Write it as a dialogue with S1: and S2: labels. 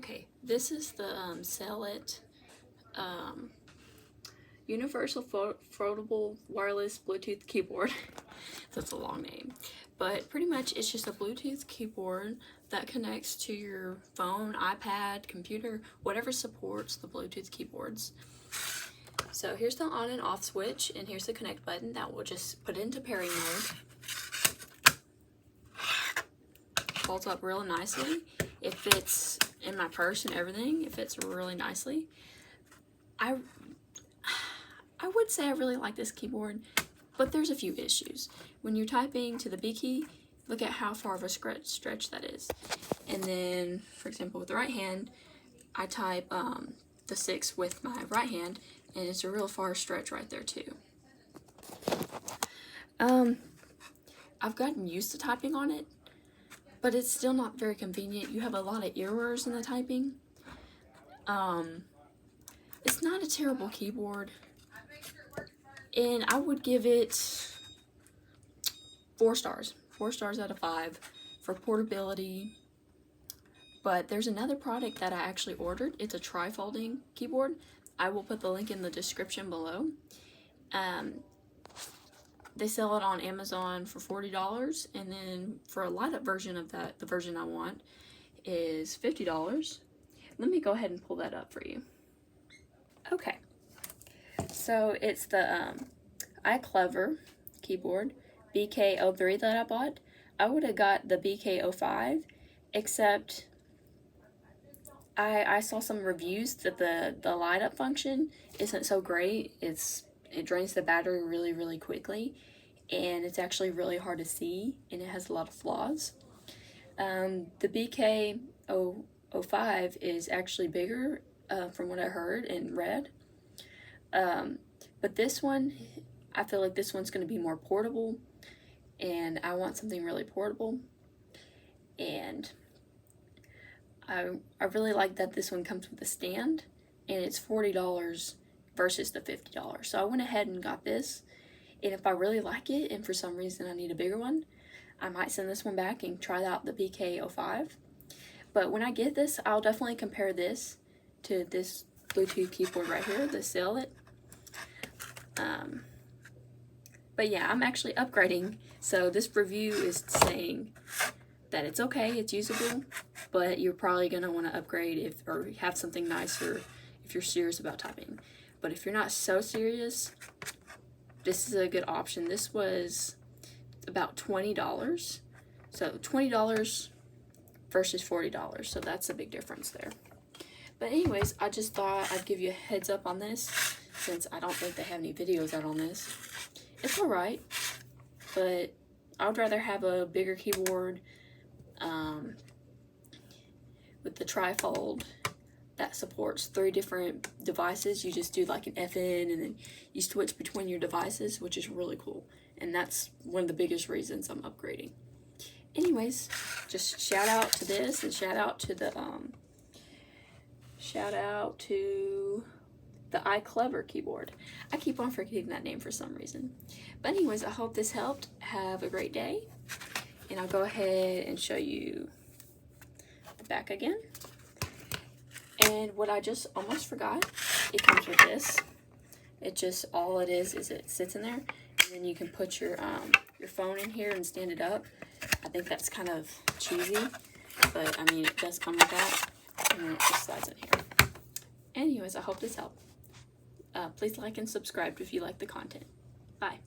S1: Okay, this is the Cellet Universal Foldable Wireless Bluetooth Keyboard. That's a long name. But pretty much it's just a Bluetooth keyboard that connects to your phone, iPad, computer, whatever supports the Bluetooth keyboards. So here's the on and off switch, and here's the connect button that will just put it into pairing mode. Folds up real nicely. It fits in my purse and everything. It fits really nicely. I would say I really like this keyboard, but there's a few issues. When you're typing to the B key, look at how far of a stretch that is. And then, for example, with the right hand, I type the 6 with my right hand, and it's a real far stretch right there too. I've gotten used to typing on it, but it's still not very convenient. You have a lot of errors in the typing. It's not a terrible keyboard, and I would give it 4 stars. 4 stars out of 5 for portability. But there's another product that I actually ordered. It's a tri-folding keyboard. I will put the link in the description below. They sell it on Amazon for $40, and then for a light-up version of that, the version I want, is $50. Let me go ahead and pull that up for you. Okay, so it's the iClever keyboard BK03 that I bought. I would have got the BK05, except I saw some reviews that the light up function isn't so great. It drains the battery really quickly, and it's actually really hard to see, and it has a lot of flaws. The BK05 is actually bigger from what I heard and read, but this one, I feel like this one's going to be more portable, and I want something really portable. And I really like that this one comes with a stand, and it's $40 versus the $50. So I went ahead and got this, and if I really like it and for some reason I need a bigger one, I might send this one back and try out the BK05. But when I get this, I'll definitely compare this to this Bluetooth keyboard right here, the Cellet. But yeah, I'm actually upgrading, so this review is saying that it's okay, it's usable, but you're probably going to want to upgrade or have something nicer if you're serious about typing. But if you're not so serious, this is a good option. This was about $20, so $20 versus $40, so that's a big difference there. But anyways, I just thought I'd give you a heads up on this, since I don't think they have any videos out on this. It's alright, but I would rather have a bigger keyboard with the tri-fold that supports 3 different devices. You just do like an FN, and then you switch between your devices, which is really cool. And that's one of the biggest reasons I'm upgrading. Anyways, just shout out to this, and shout out to the iClever keyboard. I keep on forgetting that name for some reason. But anyways, I hope this helped. Have a great day. And I'll go ahead and show you the back again. And what I just almost forgot, it comes with this. It just, all it is it sits in there, and then you can put your phone in here and stand it up. I think that's kind of cheesy, but I mean, it does come with that, and then it just slides in here. Anyways, I hope this helped. Please like and subscribe if you like the content. Bye.